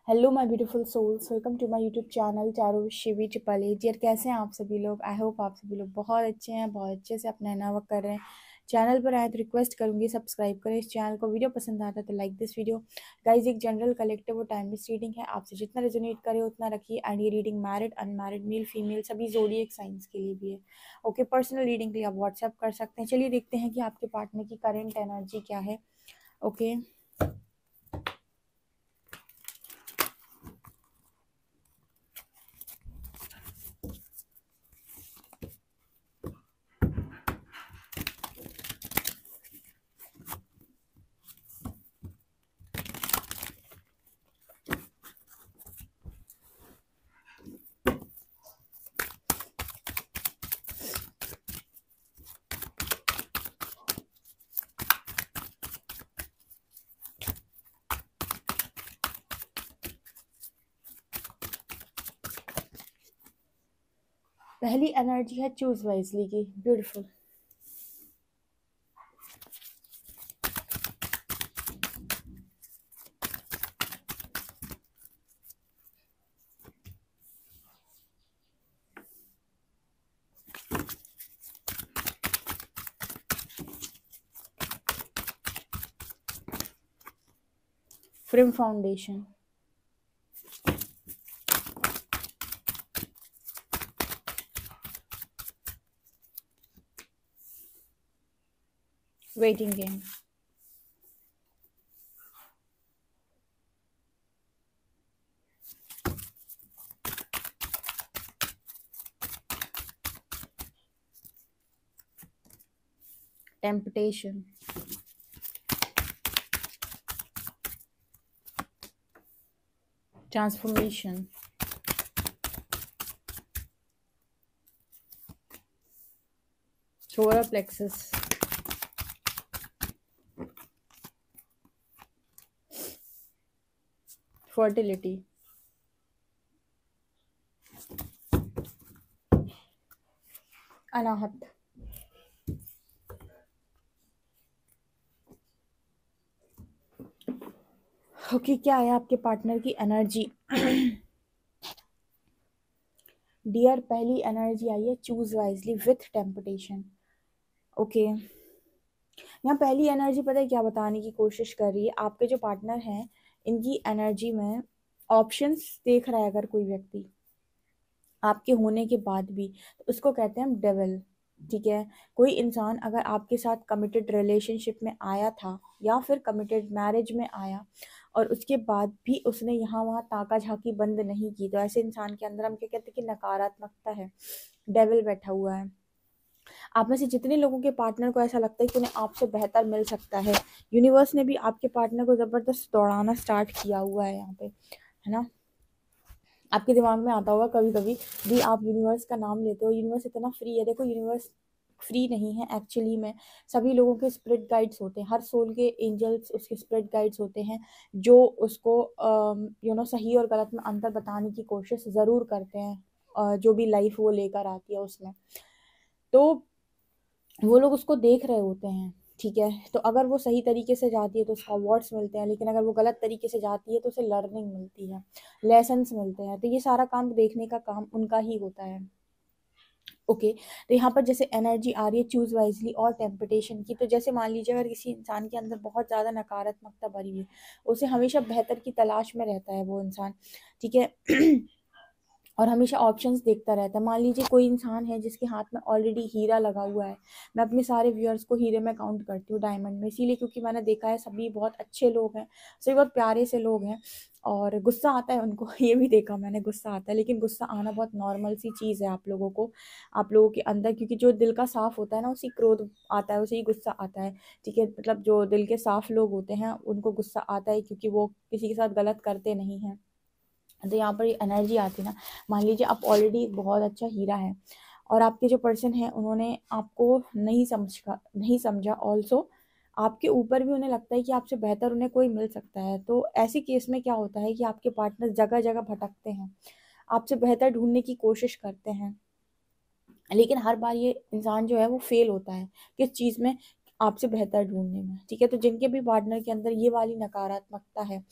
Hello my beautiful souls, welcome to my YouTube channel tarot Shivi triple 8। यार कैसे हैं आप सभी लोग? आई होप आप सभी लोग बहुत अच्छे हैं, बहुत अच्छे से अपना नया वर्क कर रहे हैं। चैनल पर आए तो रिक्वेस्ट करूंगी सब्सक्राइब करें इस चैनल को। वीडियो पसंद आता है तो लाइक दिस वीडियो। गाइज एक जनरल कलेक्टिव और टाइमलेस रीडिंग है, आपसे जितना रेजोनेट करे उतना रखिए। एंड ये reading married unmarried male female सभी ज़ोडिएक साइंस के लिए भी है। ओके, पर्सनल रीडिंग के लिए आप व्हाट्सएप कर सकते हैं। चलिए देखते हैं कि आपके पार्टनर की करेंट एनर्जी क्या है। ओके पहली एनर्जी है चूज वाइजली की। Beautiful. Frame foundation. Waiting game. Temptation. Transformation. Solar plexus. Fertility. Anahata. Okay, क्या है आपके पार्टनर की एनर्जी? डियर, पहली एनर्जी आई है choose wisely with temptation. Okay, यहाँ पहली एनर्जी पता है क्या बताने की कोशिश कर रही है? आपके जो पार्टनर हैं इनकी एनर्जी में ऑप्शंस देख रहा है अगर कोई व्यक्ति आपके होने के बाद भी, तो उसको कहते हैं हम डेविल। ठीक है, कोई इंसान अगर आपके साथ कमिटेड रिलेशनशिप में आया था या फिर कमिटेड मैरिज में आया और उसके बाद भी उसने यहाँ वहाँ ताका झाकी बंद नहीं की, तो ऐसे इंसान के अंदर हम क्या कहते हैं कि नकारात्मकता है, डेविल बैठा हुआ है। आप में से जितने लोगों के पार्टनर को ऐसा लगता है कि उन्हें आपसे बेहतर मिल सकता है, यूनिवर्स ने भी आपके पार्टनर को जबरदस्त दौड़ाना स्टार्ट किया हुआ है यहाँ पे, है ना। आपके दिमाग में आता होगा कभी कभी भी, आप यूनिवर्स का नाम लेते हो, यूनिवर्स इतना फ्री है। देखो, यूनिवर्स फ्री नहीं है एक्चुअली में। सभी लोगों के स्पिरिट गाइड्स होते हैं, हर सोल के एंजल्स उसके स्पिरिट गाइड्स होते हैं, जो उसको सही और गलत में अंतर बताने की कोशिश ज़रूर करते हैं, जो भी लाइफ वो लेकर आती है उसमें। तो वो लोग उसको देख रहे होते हैं। ठीक है, तो अगर वो सही तरीके से जाती है तो उसको अवार्ड्स मिलते हैं, लेकिन अगर वो गलत तरीके से जाती है तो उसे लर्निंग मिलती है, लेसन्स मिलते हैं। तो ये सारा काम देखने का काम उनका ही होता है। ओके, तो यहाँ पर जैसे एनर्जी आ रही है चूज वाइजली और टेम्पटेशन की, तो जैसे मान लीजिए अगर किसी इंसान के अंदर बहुत ज़्यादा नकारात्मकता भरी हुई है, उसे हमेशा बेहतर की तलाश में रहता है वो इंसान। ठीक है और हमेशा ऑप्शंस देखता रहता है। मान लीजिए कोई इंसान है जिसके हाथ में ऑलरेडी हीरा लगा हुआ है। मैं अपने सारे व्यूअर्स को हीरे में काउंट करती हूँ, डायमंड में, इसीलिए क्योंकि मैंने देखा है सभी बहुत अच्छे लोग हैं, सभी बहुत प्यारे से लोग हैं, और गुस्सा आता है उनको ये भी देखा मैंने, गुस्सा आता है, लेकिन गुस्सा आना बहुत नॉर्मल सी चीज़ है आप लोगों को, आप लोगों के अंदर, क्योंकि जो दिल का साफ होता है ना उसी क्रोध आता है, उसी गुस्सा आता है। ठीक है, मतलब जो दिल के साफ लोग होते हैं उनको गुस्सा आता है, क्योंकि वो किसी के साथ गलत करते नहीं हैं। तो यहाँ पर एनर्जी आती है ना, मान लीजिए आप ऑलरेडी बहुत अच्छा हीरा है और आपके जो पर्सन है उन्होंने आपको नहीं समझा ऑल्सो, आपके ऊपर भी उन्हें लगता है कि आपसे बेहतर उन्हें कोई मिल सकता है। तो ऐसी केस में क्या होता है कि आपके पार्टनर जगह जगह भटकते हैं, आपसे बेहतर ढूंढने की कोशिश करते हैं, लेकिन हर बार ये इंसान जो है वो फेल होता है किस चीज़ में? आपसे बेहतर ढूंढने में। ठीक है, तो जिनके भी पार्टनर के अंदर ये वाली नकारात्मकता है,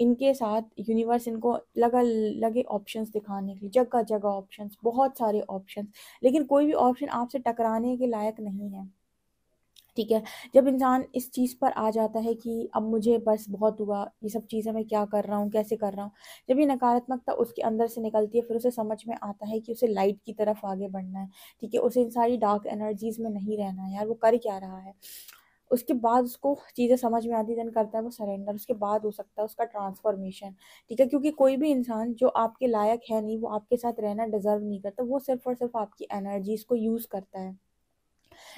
इनके साथ यूनिवर्स इनको लगा लगे ऑप्शंस दिखाने के लिए, जगह जगह ऑप्शंस, बहुत सारे ऑप्शंस, लेकिन कोई भी ऑप्शन आपसे टकराने के लायक नहीं है। ठीक है, जब इंसान इस चीज़ पर आ जाता है कि अब मुझे बस बहुत हुआ, ये सब चीज़ें मैं क्या कर रहा हूँ, कैसे कर रहा हूँ, जब ये नकारात्मकता उसके अंदर से निकलती है, फिर उसे समझ में आता है कि उसे लाइट की तरफ आगे बढ़ना है। ठीक है, उसे इन सारी डार्क एनर्जीज में नहीं रहना है, यार वो कर क्या रहा है। उसके बाद उसको चीज़ें समझ में आती, देन करता है वो सरेंडर, उसके बाद हो सकता है उसका ट्रांसफॉर्मेशन। ठीक है, क्योंकि कोई भी इंसान जो आपके लायक है नहीं, वो आपके साथ रहना डिजर्व नहीं करता, वो सिर्फ और सिर्फ आपकी एनर्जीज को यूज़ करता है।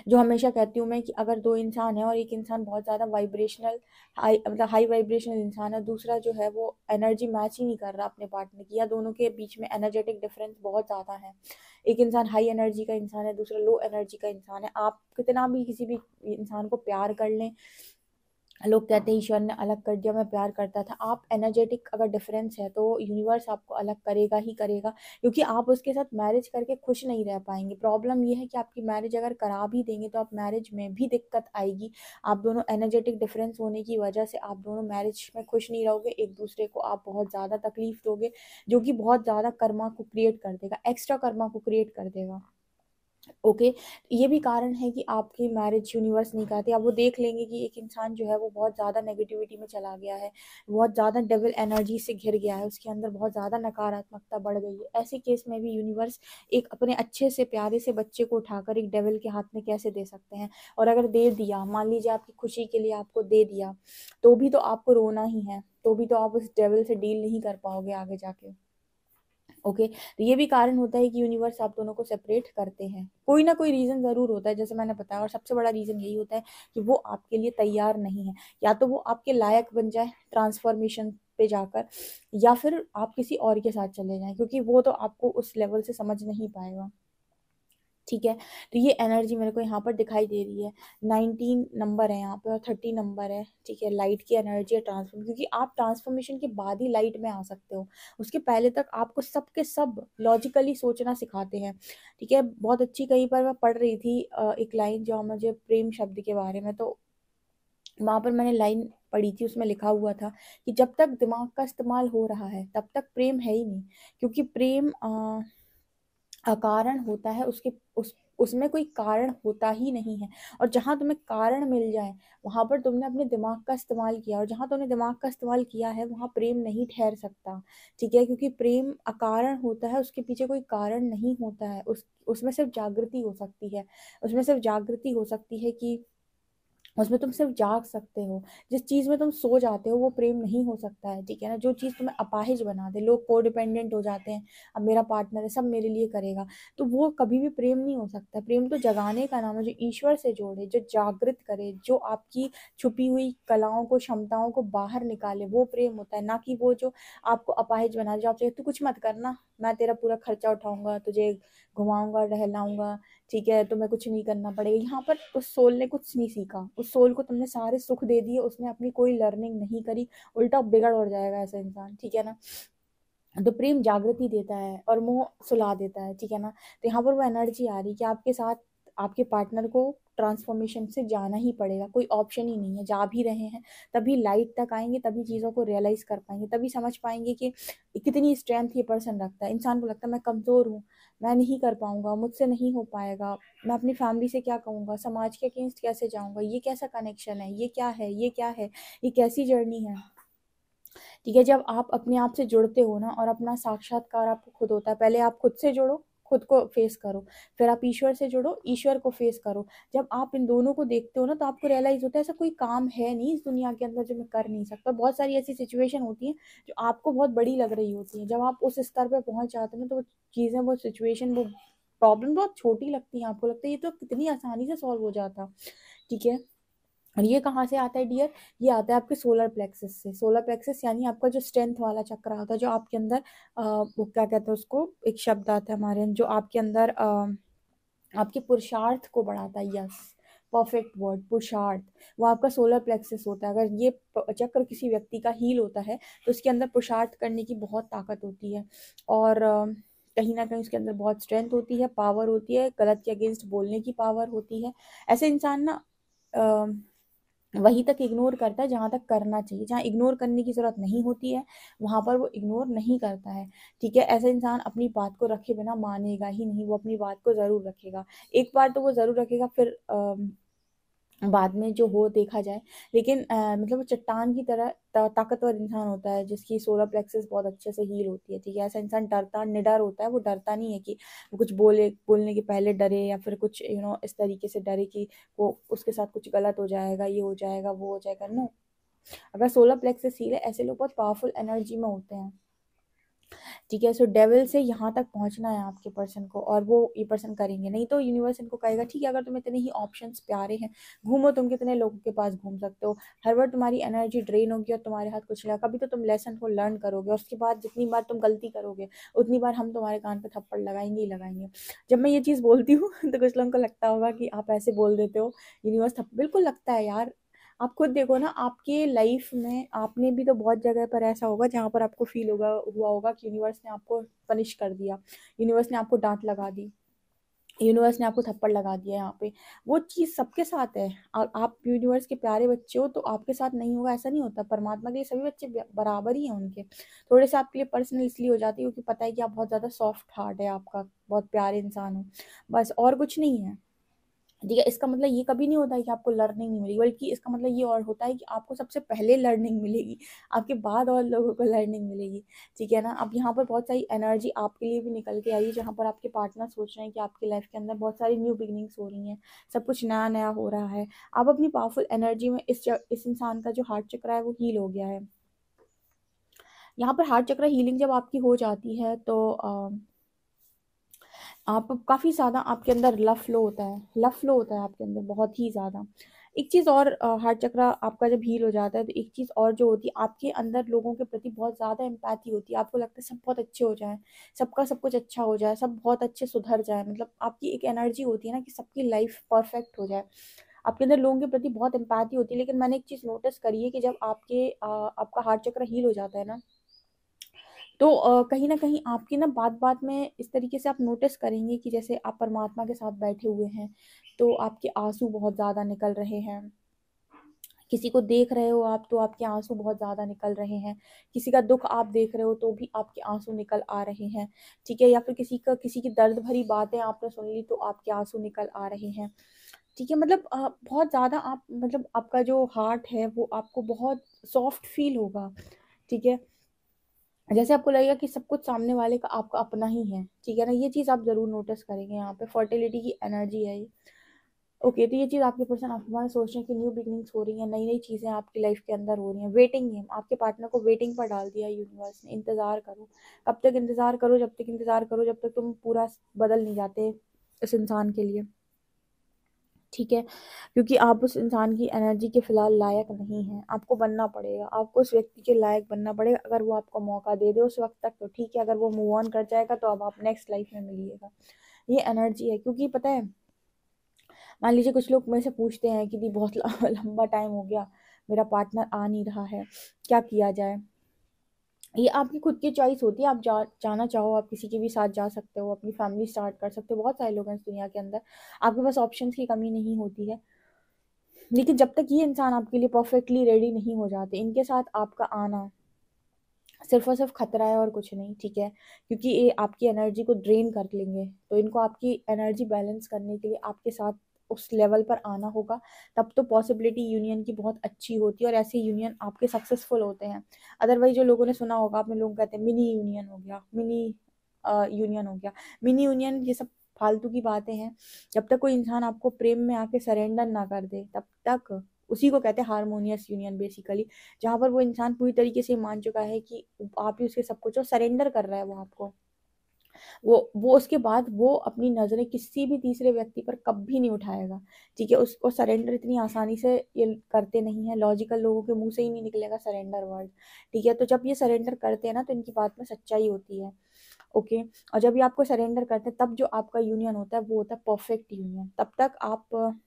जो हमेशा कहती हूँ मैं कि अगर दो इंसान है और एक इंसान बहुत ज़्यादा वाइब्रेशनल हाई, मतलब हाई वाइब्रेशनल इंसान है, दूसरा जो है वो एनर्जी मैच ही नहीं कर रहा अपने पार्टनर की, या दोनों के बीच में एनर्जेटिक डिफरेंस बहुत ज़्यादा है, एक इंसान हाई एनर्जी का इंसान है, दूसरा लो एनर्जी का इंसान है, आप कितना भी किसी भी इंसान को प्यार कर लें, लोग कहते हैं ईश्वर ने अलग कर दिया, मैं प्यार करता था, आप एनर्जेटिक अगर डिफरेंस है तो यूनिवर्स आपको अलग करेगा ही करेगा, क्योंकि आप उसके साथ मैरिज करके खुश नहीं रह पाएंगे। प्रॉब्लम ये है कि आपकी मैरिज अगर करा भी देंगे तो आप मैरिज में भी दिक्कत आएगी, आप दोनों एनर्जेटिक डिफरेंस होने की वजह से आप दोनों मैरिज में खुश नहीं रहोगे, एक दूसरे को आप बहुत ज़्यादा तकलीफ दोगे, जो कि बहुत ज़्यादा कर्मा को क्रिएट कर देगा, एक्स्ट्रा कर्मा को क्रिएट कर देगा। ओके, ये भी कारण है कि आपकी मैरिज यूनिवर्स नहीं चाहती। अब वो देख लेंगे कि एक इंसान जो है वो बहुत ज़्यादा नेगेटिविटी में चला गया है, बहुत ज़्यादा डेविल एनर्जी से घिर गया है, उसके अंदर बहुत ज़्यादा नकारात्मकता बढ़ गई है, ऐसे केस में भी यूनिवर्स एक अपने अच्छे से प्यारे से बच्चे को उठाकर एक डेविल के हाथ में कैसे दे सकते हैं। और अगर दे दिया, मान लीजिए आपकी खुशी के लिए आपको दे दिया, तो भी तो आपको रोना ही है, तो भी तो आप उस डेविल से डील नहीं कर पाओगे आगे जाके। ओके, तो ये भी कारण होता है कि यूनिवर्स आप दोनों को सेपरेट करते हैं, कोई ना कोई रीजन जरूर होता है, जैसे मैंने बताया, और सबसे बड़ा रीजन यही होता है कि वो आपके लिए तैयार नहीं है, या तो वो आपके लायक बन जाए ट्रांसफॉर्मेशन पे जाकर, या फिर आप किसी और के साथ चले जाएं, क्योंकि वो तो आपको उस लेवल से समझ नहीं पाएगा। ठीक है, तो ये एनर्जी मेरे को यहाँ पर दिखाई दे रही है, 19 नंबर है यहाँ पे और 30 नंबर है। ठीक है, लाइट की एनर्जी है ट्रांसफॉर्म, क्योंकि आप ट्रांसफॉर्मेशन के बाद ही लाइट में आ सकते हो, उसके पहले तक आपको सब के सब लॉजिकली सोचना सिखाते हैं। ठीक है, बहुत अच्छी, कहीं पर मैं पढ़ रही थी एक लाइन जो मुझे प्रेम शब्द के बारे में, तो वहां पर मैंने लाइन पढ़ी थी, उसमें लिखा हुआ था कि जब तक दिमाग का इस्तेमाल हो रहा है तब तक प्रेम है ही नहीं, क्योंकि प्रेम अकारण होता है, उसके उसमें कोई कारण होता ही नहीं है। और जहां तुम्हें कारण मिल जाए, वहां पर तुमने अपने दिमाग का इस्तेमाल किया, और जहां तुमने दिमाग का इस्तेमाल किया है वहां प्रेम नहीं ठहर सकता। ठीक है, क्योंकि प्रेम अकारण होता है, उसके पीछे कोई कारण नहीं होता है, उसमें सिर्फ जागृति हो सकती है, उसमें सिर्फ जागृति हो सकती है कि उसमें तुम सिर्फ जाग सकते हो, जिस चीज में तुम सो जाते हो वो प्रेम नहीं हो सकता है। ठीक है ना, जो चीज तुम्हें अपाहिज बना दे, लोग को डिपेंडेंट हो जाते हैं, अब मेरा पार्टनर है, सब मेरे लिए करेगा, तो वो कभी भी प्रेम नहीं हो सकता। प्रेम तो जगाने का नाम है, जो ईश्वर से जोड़े, जो जागृत करे, जो आपकी छुपी हुई कलाओं को, क्षमताओं को बाहर निकाले, वो प्रेम होता है, ना कि वो जो आपको अपाहिज बना दे, जो आपसे तू कुछ मत करना, मैं तेरा पूरा खर्चा उठाऊंगा, तुझे घुमाऊंगा, टहलाऊंगा, ठीक है, तुम्हें कुछ नहीं करना पड़ेगा। यहाँ पर उस सोल ने कुछ नहीं सीखा, उस सोल को तुमने सारे सुख दे दिए, उसने अपनी कोई लर्निंग नहीं करी, उल्टा बिगड़ और जाएगा ऐसा इंसान। ठीक है ना, तो प्रेम जागृति देता है और मोह सुला देता है। ठीक है ना, तो यहाँ पर वो एनर्जी आ रही है कि आपके साथ आपके पार्टनर को ट्रांसफॉर्मेशन से जाना ही पड़ेगा, कोई ऑप्शन ही नहीं है, जा भी रहे हैं तभी लाइट तक आएंगे, तभी चीज़ों को रियलाइज कर पाएंगे, तभी समझ पाएंगे कि कितनी स्ट्रेंथ ये पर्सन रखता है। इंसान को लगता है मैं कमज़ोर हूँ, मैं नहीं कर पाऊंगा, मुझसे नहीं हो पाएगा, मैं अपनी फैमिली से क्या कहूँगा, समाज के अगेंस्ट कैसे जाऊँगा, ये कैसा कनेक्शन है, ये क्या है, ये क्या है, ये कैसी जर्नी है। ठीक है, जब आप अपने आप से जुड़ते हो ना, और अपना साक्षात्कार आपको खुद होता है, पहले आप खुद से जुड़ो, खुद को फेस करो, फिर आप ईश्वर से जुड़ो, ईश्वर को फेस करो। जब आप इन दोनों को देखते हो ना, तो आपको रियलाइज होता है ऐसा कोई काम है नहीं इस दुनिया के अंदर जो मैं कर नहीं सकता। बहुत सारी ऐसी सिचुएशन होती है जो आपको बहुत बड़ी लग रही होती है, जब आप उस स्तर पर पहुंच जाते हैं ना, तो वो चीज़ें, वो सिचुएशन, वो प्रॉब्लम बहुत छोटी लगती है, आपको लगता है ये तो कितनी आसानी से सॉल्व हो जाता। ठीक है, और ये कहाँ से आता है डियर, ये आता है आपके सोलर प्लेक्सस से। सोलर प्लेक्सस यानी आपका जो स्ट्रेंथ वाला चक्र होता है, जो आपके अंदर वो क्या कहते हैं उसको, एक शब्द आता है हमारे यहाँ, जो आपके अंदर आपके पुरुषार्थ को बढ़ाता है। यस, परफेक्ट वर्ड, पुरुषार्थ, वो आपका सोलर प्लेक्सस होता है। अगर ये चक्र किसी व्यक्ति का हील होता है तो उसके अंदर पुरुषार्थ करने की बहुत ताकत होती है, और कहीं ना कहीं उसके अंदर बहुत स्ट्रेंथ होती है, पावर होती है, गलत के अगेंस्ट बोलने की पावर होती है। ऐसे इंसान ना वहीं तक इग्नोर करता है जहाँ तक करना चाहिए। जहाँ इग्नोर करने की ज़रूरत नहीं होती है वहाँ पर वो इग्नोर नहीं करता है। ठीक है, ऐसा इंसान अपनी बात को रखे बिना मानेगा ही नहीं, वो अपनी बात को ज़रूर रखेगा। एक बार तो वो ज़रूर रखेगा, फिर बाद में जो हो देखा जाए। लेकिन मतलब वो चट्टान की तरह ताकतवर इंसान होता है जिसकी सोलर प्लेक्सस बहुत अच्छे से हील होती है। ठीक है, ऐसा इंसान डरता निडर होता है। वो डरता नहीं है कि वो कुछ बोलने के पहले डरे, या फिर कुछ इस तरीके से डरे कि वो उसके साथ कुछ गलत हो जाएगा, ये हो जाएगा, वो हो जाएगा। नो, अगर सोलर प्लेक्सस हील है, ऐसे लोग बहुत पावरफुल एनर्जी में होते हैं। ठीक है, सो डेविल से यहाँ तक पहुंचना है आपके पर्सन को, और वो ये पर्सन करेंगे। नहीं तो यूनिवर्स इनको कहेगा ठीक है, अगर तुम्हें इतने ही ऑप्शंस प्यारे हैं, घूमो, तुम कितने लोगों के पास घूम सकते हो। हर बार तुम्हारी एनर्जी ड्रेन होगी और तुम्हारे हाथ कुछ लगा, कभी तो तुम लेसन को लर्न करोगे, और उसके बाद जितनी बार तुम गलती करोगे उतनी बार हम तुम्हारे कान पे थप्पड़ लगाएंगे ही लगाएंगे। जब मैं ये चीज़ बोलती हूँ तो कुछ लोगों को लगता होगा कि आप ऐसे बोल देते हो, यूनिवर्स बिल्कुल लगता है यार। आप खुद देखो ना, आपके लाइफ में आपने भी तो बहुत जगह पर ऐसा होगा जहाँ पर आपको फील हुआ होगा कि यूनिवर्स ने आपको पनिश कर दिया, यूनिवर्स ने आपको डांट लगा दी, यूनिवर्स ने आपको थप्पड़ लगा दिया। यहाँ पे वो चीज़ सबके साथ है। आप यूनिवर्स के प्यारे बच्चे हो तो आपके साथ नहीं होगा ऐसा नहीं होता। परमात्मा के लिए सभी बच्चे बराबर ही हैं उनके। थोड़े से आपके लिए पर्सनल इसलिए हो जाती है क्योंकि पता है कि आप बहुत ज़्यादा सॉफ्ट हार्ट है आपका, बहुत प्यारे इंसान हो, बस और कुछ नहीं है। ठीक है, इसका मतलब ये कभी नहीं होता है कि आपको लर्निंग नहीं मिलेगी, बल्कि इसका मतलब ये और होता है कि आपको सबसे पहले लर्निंग मिलेगी, आपके बाद और लोगों को लर्निंग मिलेगी। ठीक है ना। अब यहाँ पर बहुत सारी एनर्जी आपके लिए भी निकल के आई है, जहाँ पर आपके पार्टनर सोच रहे हैं कि आपकी लाइफ के अंदर बहुत सारी न्यू बिगनिंग्स हो रही हैं, सब कुछ नया नया हो रहा है। आप अपनी पावरफुल एनर्जी में इस इंसान का जो हार्ट चक्र है वो हील हो गया है। यहाँ पर हार्ट चक्र हीलिंग जब आपकी हो जाती है तो आप काफ़ी ज़्यादा आपके अंदर लव फ्लो होता है, लव फ्लो होता है आपके अंदर बहुत ही ज़्यादा। एक चीज़ और, हार्ट चक्र आपका जब हील हो जाता है तो एक चीज़ और जो होती है, आपके अंदर लोगों के प्रति बहुत ज़्यादा एम्पैथी होती है। आपको लगता है सब बहुत अच्छे हो जाए, सबका सब कुछ अच्छा हो जाए, सब बहुत अच्छे सुधर जाए। मतलब आपकी एक एनर्जी होती है ना कि सबकी लाइफ परफेक्ट हो जाए। आपके अंदर लोगों के प्रति बहुत एम्पैथी होती है। लेकिन मैंने एक चीज़ नोटिस करी है कि जब आपका हार्ट चक्र हील हो जाता है ना, तो कहीं न कहीं आपकी ना बात-बात में इस तरीके से आप नोटिस करेंगे कि जैसे आप परमात्मा के साथ बैठे हुए हैं, तो आपके आँसू बहुत ज़्यादा निकल रहे हैं। किसी को देख रहे हो आप तो आपके आँसू बहुत ज़्यादा निकल रहे हैं। किसी का दुःख आप देख रहे हो तो भी आपके आँसू निकल आ रहे हैं। ठीक है? या फिर किसी की दर्द भरी बातें आपने सुन ली तो आपके आँसू निकल आ रहे हैं। ठीक है? मतलब बहुत ज़्यादा आप मतलब आपका जो हार्ट है वो आपको बहुत सॉफ्ट फ़ील होगा। ठीक है? जैसे आपको लगेगा कि सब कुछ सामने वाले का आपका अपना ही है। ठीक है ना? ये चीज़ आप ज़रूर नोटिस करेंगे। यहाँ पे फर्टिलिटी की एनर्जी है ये। ओके, तो ये चीज़ आपके पर्सन आपके बारे में सोच रहे हैं कि न्यू बिगनिंग्स हो रही हैं, नई-नई चीज़ें आपकी लाइफ के अंदर हो रही हैं। वेटिंग गेम, आपके पार्टनर को वेटिंग पर डाल दिया यूनिवर्स ने। इंतज़ार करो, कब तक इंतज़ार करो, जब तक इंतज़ार करो, जब तक तुम पूरा बदल नहीं जाते इस इंसान के लिए। ठीक है? क्योंकि आप उस इंसान की एनर्जी के फ़िलहाल लायक नहीं हैं, आपको बनना पड़ेगा, आपको उस व्यक्ति के लायक बनना पड़ेगा। अगर वो आपको मौका दे दे उस वक़्त तक तो ठीक है, अगर वो मूव ऑन कर जाएगा तो अब आप नेक्स्ट लाइफ़ में मिलिएगा। ये एनर्जी है, क्योंकि पता है, मान लीजिए कुछ लोग मेरे से पूछते हैं कि दी बहुत लंबा टाइम हो गया, मेरा पार्टनर आ नहीं रहा है, क्या किया जाए? ये आपकी खुद की चॉइस होती है, आप जाना चाहो आप किसी के भी साथ जा सकते हो, अपनी फैमिली स्टार्ट कर सकते हो, बहुत सारे लोग हैं इस दुनिया के अंदर, आपके पास ऑप्शंस की कमी नहीं होती है। लेकिन जब तक ये इंसान आपके लिए परफेक्टली रेडी नहीं हो जाते, इनके साथ आपका आना सिर्फ और सिर्फ खतरा है और कुछ नहीं। ठीक है? क्योंकि ये आपकी एनर्जी को ड्रेन कर लेंगे, तो इनको आपकी एनर्जी बैलेंस करने के लिए आपके साथ उस लेवल पर आना होगा। तब तो पॉसिबिलिटी यूनियन की बहुत अच्छी होती है और ऐसे यूनियन आपके सक्सेसफुल होते हैं। अदरवाइज जो लोगों ने सुना होगा, आपने, लोग कहते हैं मिनी यूनियन हो गया, मिनी यूनियन हो गया, मिनी यूनियन, ये सब फालतू की बातें हैं। जब तक कोई इंसान आपको प्रेम में आके सरेंडर ना कर दे तब तक, उसी को कहते हैं हारमोनियस यूनियन बेसिकली, जहाँ पर वो इंसान पूरी तरीके से मान चुका है कि आप ही उसके सब कुछ हो, सरेंडर कर रहा है वो आपको। वो उसके बाद वो अपनी नज़रें किसी भी तीसरे व्यक्ति पर कभी नहीं उठाएगा। ठीक है? उसको सरेंडर इतनी आसानी से ये करते नहीं हैं, लॉजिकल लोगों के मुँह से ही नहीं निकलेगा सरेंडर वर्ड। ठीक है? तो जब ये सरेंडर करते हैं ना तो इनकी बात में सच्चाई होती है। ओके? और जब ये आपको सरेंडर करते हैं तब जो आपका यूनियन होता है वो होता है परफेक्ट यूनियन। तब तक आप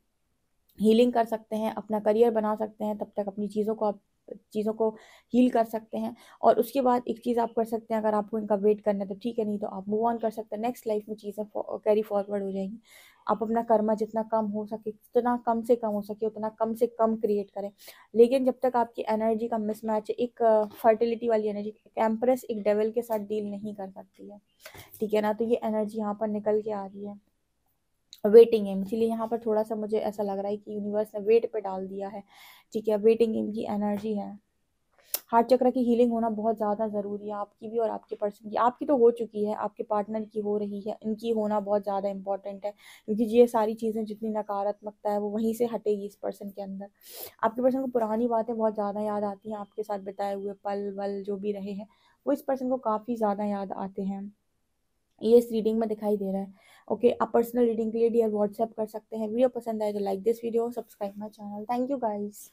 हीलिंग कर सकते हैं, अपना करियर बना सकते हैं, तब तक अपनी चीज़ों को हील कर सकते हैं। और उसके बाद एक चीज़ आप कर सकते हैं, अगर आपको इनका वेट करना है तो ठीक है, नहीं तो आप मूव ऑन कर सकते हैं। नेक्स्ट लाइफ में चीज़ें कैरी फॉरवर्ड हो जाएंगी। आप अपना कर्मा जितना कम हो सके, जितना कम से कम हो सके उतना कम से कम क्रिएट करें। लेकिन जब तक आपकी एनर्जी का मिसमैच, एक फर्टिलिटी वाली एनर्जी, एक एम्प्रेस एक डेविल के साथ डील नहीं कर सकती है, ठीक है ना। तो ये एनर्जी यहाँ पर निकल के आ रही है वेटिंग एम, इसीलिए यहाँ पर थोड़ा सा मुझे ऐसा लग रहा है कि यूनिवर्स ने वेट पे डाल दिया है, ठीक है। वेटिंग एम की एनर्जी है। हार्ट चक्र की हीलिंग होना बहुत ज़्यादा ज़रूरी है, आपकी भी और आपके पर्सन की। आपकी तो हो चुकी है, आपके पार्टनर की हो रही है, इनकी होना बहुत ज़्यादा इंपॉर्टेंट है, क्योंकि ये सारी चीज़ें, जितनी नकारात्मकता है वो वहीं से हटेगी इस पर्सन के अंदर। आपके पर्सन को पुरानी बातें बहुत ज़्यादा याद आती हैं, आपके साथ बिताए हुए पल वल जो भी रहे हैं वो इस पर्सन को काफ़ी ज़्यादा याद आते हैं, ये इस रीडिंग में दिखाई दे रहा है। ओके, आप पर्सनल रीडिंग के लिए डियर व्हाट्सएप कर सकते हैं। वीडियो पसंद आए तो like this video, subscribe my channel. Thank you guys.